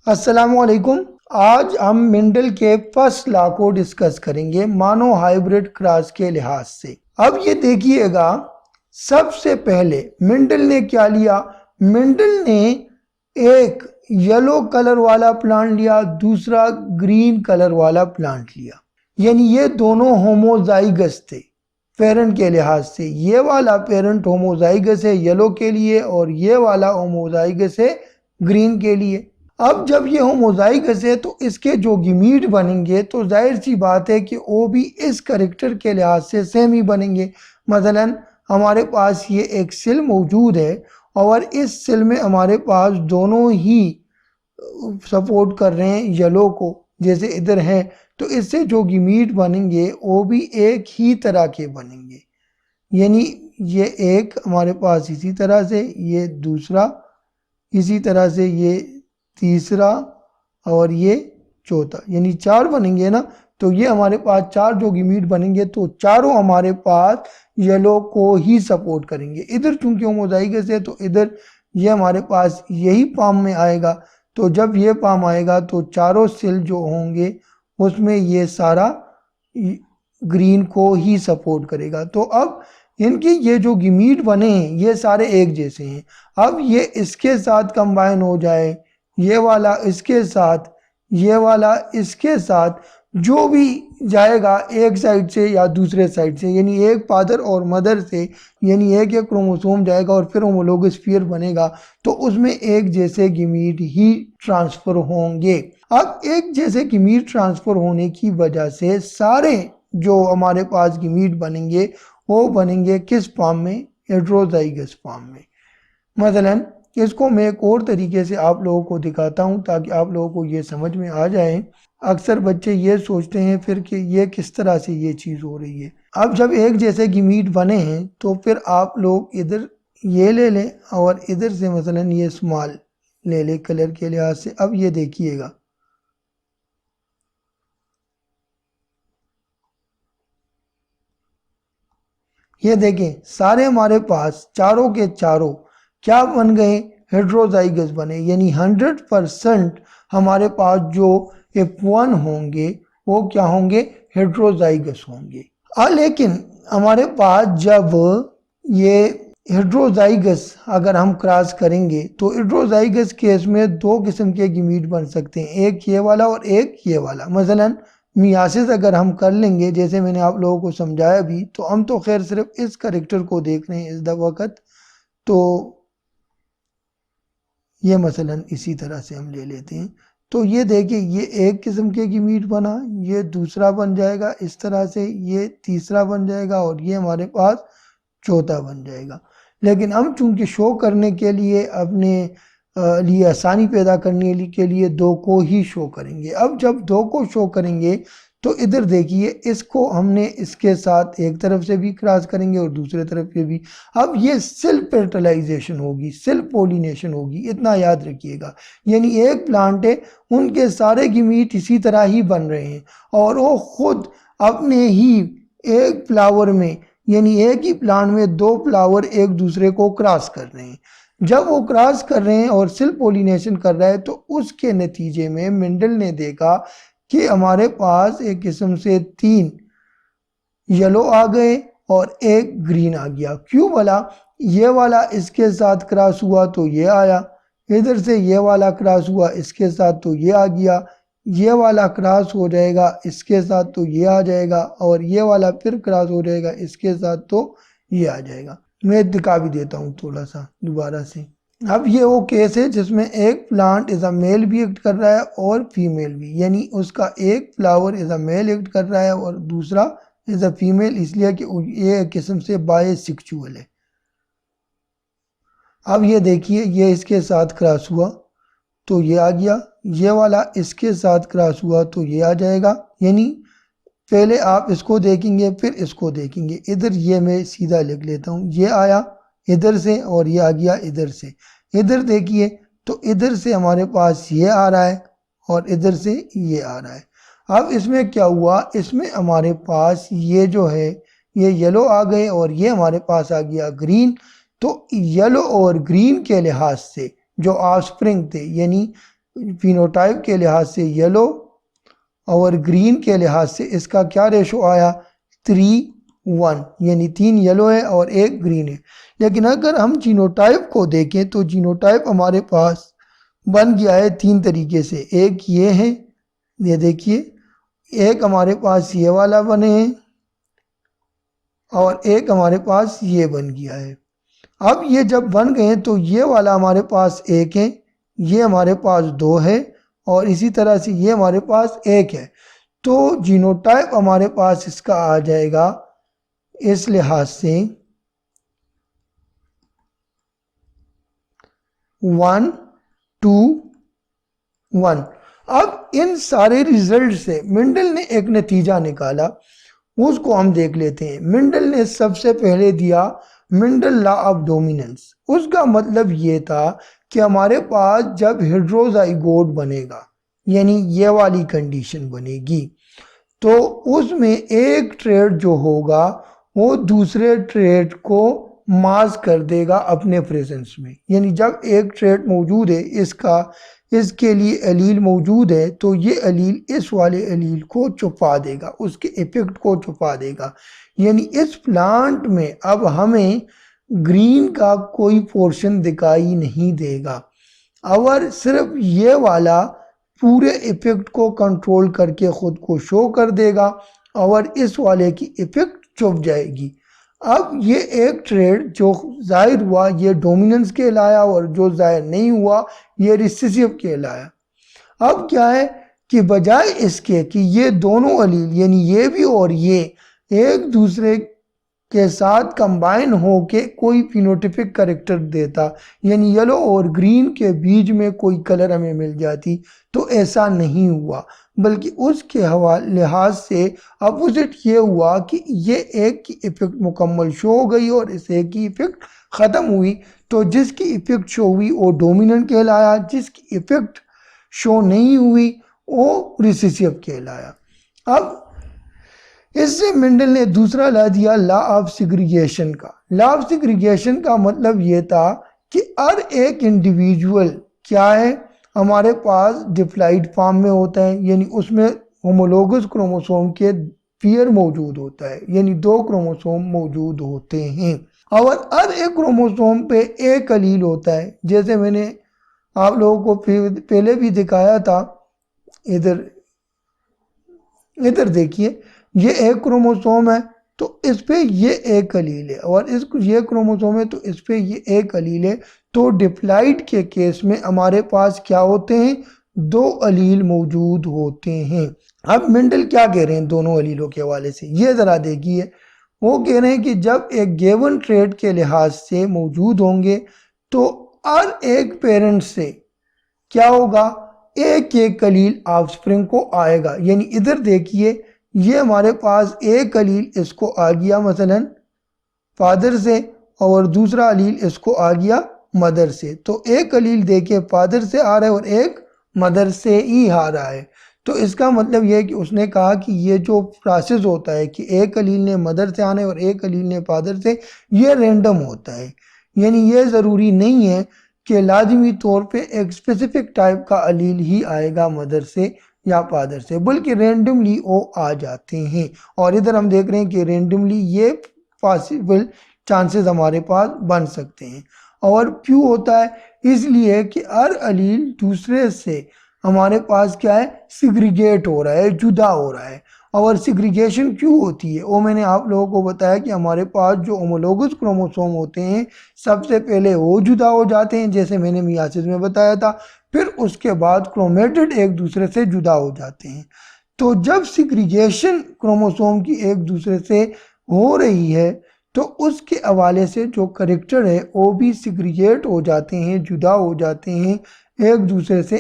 अस्सलामुअलैकुम। आज हम मेंडल के फर्स्ट लॉ को डिस्कस करेंगे मानो हाइब्रिड क्रॉस के लिहाज से। अब ये देखिएगा, सबसे पहले मेंडल ने क्या लिया। मेंडल ने एक येलो कलर वाला प्लांट लिया, दूसरा ग्रीन कलर वाला प्लांट लिया, यानी ये दोनों होमोजाइगस थे पेरेंट के लिहाज से। ये वाला पेरेंट होमोजाइगस है येलो के लिए और ये वाला होमोजाइगस है ग्रीन के लिए। अब जब ये होमोजाइगस है तो इसके जो गिमीट बनेंगे तो जाहिर सी बात है कि वो भी इस करेक्टर के लिहाज से सेम ही बनेंगे। मसलन हमारे पास ये एक सेल मौजूद है और इस सेल में हमारे पास दोनों ही सपोर्ट कर रहे हैं येलो को, जैसे इधर है, तो इससे जो गिमीट बनेंगे वो भी एक ही तरह के बनेंगे। यानी ये एक हमारे पास इसी तरह से, ये दूसरा इसी तरह से, ये तीसरा और ये चौथा, यानी चार बनेंगे ना। तो ये हमारे पास चार जो गिमीट बनेंगे तो चारों हमारे पास येलो को ही सपोर्ट करेंगे। इधर चूंकि होमोजाइगस है तो इधर ये हमारे पास यही पाम में आएगा। तो जब ये पाम आएगा तो चारों सेल जो होंगे उसमें ये सारा ग्रीन को ही सपोर्ट करेगा। तो अब इनके ये जो गिमीट बने हैं ये सारे एक जैसे हैं। अब ये इसके साथ कंबाइन हो जाए, ये वाला इसके साथ, ये वाला इसके साथ, जो भी जाएगा एक साइड से या दूसरे साइड से, यानी एक फादर और मदर से, यानी एक क्रोमोसोम जाएगा और फिर होमोलोगस पेयर बनेगा, तो उसमें एक जैसे गिमीट ही ट्रांसफर होंगे। अब एक जैसे गिमीट ट्रांसफर होने की वजह से सारे जो हमारे पास गिमीट बनेंगे वो बनेंगे किस फॉर्म में, हेटेरोजाइगस फॉर्म में। मसलन इसको मैं एक और तरीके से आप लोगों को दिखाता हूं ताकि आप लोगों को ये समझ में आ जाए। अक्सर बच्चे ये सोचते हैं फिर कि ये किस तरह से ये चीज़ हो रही है। अब जब एक जैसे गिमीट बने हैं तो फिर आप लोग इधर ये ले लें और इधर से मसलन ये स्मॉल ले लें कलर के लिहाज से। अब ये देखिएगा, ये देखें सारे हमारे पास चारों के चारों क्या बन गए, हेटेरोजाइगस बने, यानी 100% हमारे पास जो F1 होंगे वो क्या होंगे, हेटेरोजाइगस होंगे। लेकिन हमारे पास जब ये हेटेरोजाइगस अगर हम क्रॉस करेंगे तो हेटेरोजाइगस केस में दो किस्म के गिमीट बन सकते हैं, एक ये वाला और एक ये वाला। मसलन मियासिस अगर हम कर लेंगे, जैसे मैंने आप लोगों को समझाया भी, तो हम तो खैर सिर्फ इस करेक्टर को देख रहे हैं इस वक्त, तो ये मसलन इसी तरह से हम ले लेते हैं। तो ये देखिए, ये एक किस्म के गिमीट बना, ये दूसरा बन जाएगा इस तरह से, ये तीसरा बन जाएगा और ये हमारे पास चौथा बन जाएगा। लेकिन हम चूंकि शो करने के लिए अपने लिए आसानी पैदा करने के लिए दो को ही शो करेंगे। अब जब दो को शो करेंगे तो इधर देखिए, इसको हमने इसके साथ एक तरफ से भी क्रॉस करेंगे और दूसरे तरफ से भी। अब ये सेल्फ फर्टिलाइजेशन होगी, सेल्फ पोलिनेशन होगी, इतना याद रखिएगा। यानी एक प्लांट है, उनके सारे गिमीट इसी तरह ही बन रहे हैं और वो खुद अपने ही एक फ्लावर में, यानी एक ही प्लांट में दो फ्लावर एक दूसरे को क्रॉस कर रहे हैं। जब वो क्रॉस कर रहे हैं और सेल्फ पोलिनेशन कर रहा है तो उसके नतीजे में मेंडल ने देखा कि हमारे पास एक किस्म से 3 येलो आ गए और एक ग्रीन आ गया। क्यों बोला, ये वाला इसके साथ क्रॉस हुआ तो ये आया, इधर से ये वाला क्रॉस हुआ इसके साथ तो ये आ गया, ये वाला क्रॉस हो जाएगा इसके साथ तो ये आ जाएगा और ये वाला फिर क्रॉस हो जाएगा इसके साथ तो ये आ जाएगा। मैं दिखा भी देता हूँ थोड़ा सा दोबारा से। अब ये वो केस है जिसमें एक प्लांट एज अ मेल भी एक्ट कर रहा है और फीमेल भी, यानी उसका एक flower as a male act कर रहा है और दूसरा एज अ फीमेल, इसलिए कि ये किस्म से बायसेक्सुअल है। अब ये देखिए, ये इसके साथ क्रॉस हुआ तो ये आ गया, ये वाला इसके साथ क्रॉस हुआ तो ये आ जाएगा। यानी पहले आप इसको देखेंगे फिर इसको देखेंगे। इधर ये मैं सीधा लिख लेता हूँ, ये आया इधर से और ये आ गया इधर से। इधर देखिए तो इधर से हमारे पास ये आ रहा है और इधर से ये आ रहा है। अब इसमें क्या हुआ, इसमें हमारे पास ये जो है ये येलो आ गए और ये हमारे पास आ गया ग्रीन। तो येलो और ग्रीन के लिहाज से जो ऑफस्प्रिंग थे, यानी फिनोटाइप के लिहाज से येलो और ग्रीन के लिहाज से इसका क्या रेशो आया 3:1, यानी 3 येलो है और 1 ग्रीन है। लेकिन अगर हम जीनोटाइप को देखें तो जीनोटाइप हमारे पास बन गया है 3 तरीके से। एक ये है, ये देखिए, एक हमारे पास ये वाला बने हैं और एक हमारे पास ये बन गया है। अब ये जब बन गए तो ये वाला हमारे पास 1 है, ये हमारे पास 2 है और इसी तरह से ये हमारे पास 1 है। तो जीनोटाइप हमारे पास इसका आ जाएगा इस लिहाज से 1, 2, 1। अब इन सारे रिजल्ट से मेंडल ने एक नतीजा निकाला, उसको हम देख लेते हैं। मेंडल ने सबसे पहले दिया मेंडल लॉ ऑफ डोमिनेंस। उसका मतलब ये था कि हमारे पास जब हेटेरोजाइगोट बनेगा, यानी ये वाली कंडीशन बनेगी, तो उसमें एक ट्रेट जो होगा वो दूसरे ट्रेट को मास्क कर देगा अपने प्रेजेंस में। यानी जब एक ट्रेट मौजूद है, इसके लिए एलील मौजूद है, तो ये एलील इस वाले एलील को छुपा देगा, उसके इफेक्ट को छुपा देगा। यानी इस प्लांट में अब हमें ग्रीन का कोई पोर्शन दिखाई नहीं देगा और सिर्फ ये वाला पूरे इफेक्ट को कंट्रोल करके खुद को शो कर देगा और इस वाले की इफेक्ट छुप जाएगी। अब ये एक ट्रेड जो जाहिर हुआ ये डोमिनेंस कहलाया और जो जाहिर नहीं हुआ ये रिसेसिव कहलाया। अब क्या है कि बजाय इसके कि ये दोनों अलील यानी ये भी और ये एक दूसरे के साथ कंबाइन होके कोई फिनोटिपिक कैरेक्टर देता, यानी येलो और ग्रीन के बीच में कोई कलर हमें मिल जाती, तो ऐसा नहीं हुआ, बल्कि उसके लिहाज से अपोजिट ये हुआ कि ये एक की इफेक्ट मुकम्मल शो हो गई और इस एक की इफेक्ट ख़त्म हुई। तो जिसकी इफेक्ट शो हुई वो डोमिनेंट कहलाया, जिसकी इफेक्ट शो नहीं हुई वो रिसेसिव कहलाया। अब इससे मेंडल ने दूसरा ला दिया लॉ ऑफ सेग्रीगेशन का। लॉ ऑफ सेग्रीगेशन का मतलब ये था कि हर एक इंडिविजुअल क्या है हमारे पास डिप्लॉइड फॉर्म में होता है, यानी उसमें होमोलोगस क्रोमोसोम के पेयर मौजूद होता है, यानी 2 क्रोमोसोम मौजूद होते हैं और हर एक क्रोमोसोम पे एक अलील होता है। जैसे मैंने आप लोगों को पहले भी दिखाया था, इधर देखिए, ये एक क्रोमोसोम है तो इस पे ये एक अलील है और ये क्रोमोसोम है तो इस पे ये एक अलील है। तो डिप्लॉइड के केस में हमारे पास क्या होते हैं 2 अलील मौजूद होते हैं। अब मेंडल क्या कह रहे हैं दोनों अलीलों के हवाले से, ये ज़रा देखिए। वो कह रहे हैं कि जब एक गिवन ट्रेट के लिहाज से मौजूद होंगे तो हर एक पेरेंट से क्या होगा एक एक अलील ऑफस्प्रिंग को आएगा। यानी इधर देखिए, ये हमारे पास एक अलील इसको आ गया मसलन फादर से और दूसरा अलील इसको आ गया मदर से। तो एक अलील देखिए फादर से आ रहा है और एक मदर से ही आ रहा है। तो इसका मतलब यह है कि उसने कहा कि ये जो प्रोसेस होता है कि एक अलील ने मदर से आना है और एक अलील ने फादर से, ये रैंडम होता है। यानी ये ज़रूरी नहीं है कि लाजमी तौर पे एक स्पेसिफिक टाइप का अलील ही आएगा मदर से या फादर से, बल्कि रेंडमली वो आ जाते हैं। और इधर हम देख रहे हैं कि रेंडमली ये पॉसिबल चांसेस हमारे पास बन सकते हैं। और क्यों होता है, इसलिए कि हर अलील दूसरे से हमारे पास क्या है सिग्रीगेट हो रहा है, जुदा हो रहा है। और सिग्रीगेशन क्यों होती है वो मैंने आप लोगों को बताया कि हमारे पास जो होमोलोगस क्रोमोसोम होते हैं सबसे पहले वो जुदा हो जाते हैं, जैसे मैंने मियासिस में बताया था, फिर उसके बाद क्रोमेटिड एक दूसरे से जुदा हो जाते हैं। तो जब सिग्रीगेशन क्रोमोसोम की एक दूसरे से हो रही है तो उसके हवाले से जो कैरेक्टर है वो भी सिग्रीगेट हो जाते हैं, जुदा हो जाते हैं एक दूसरे से।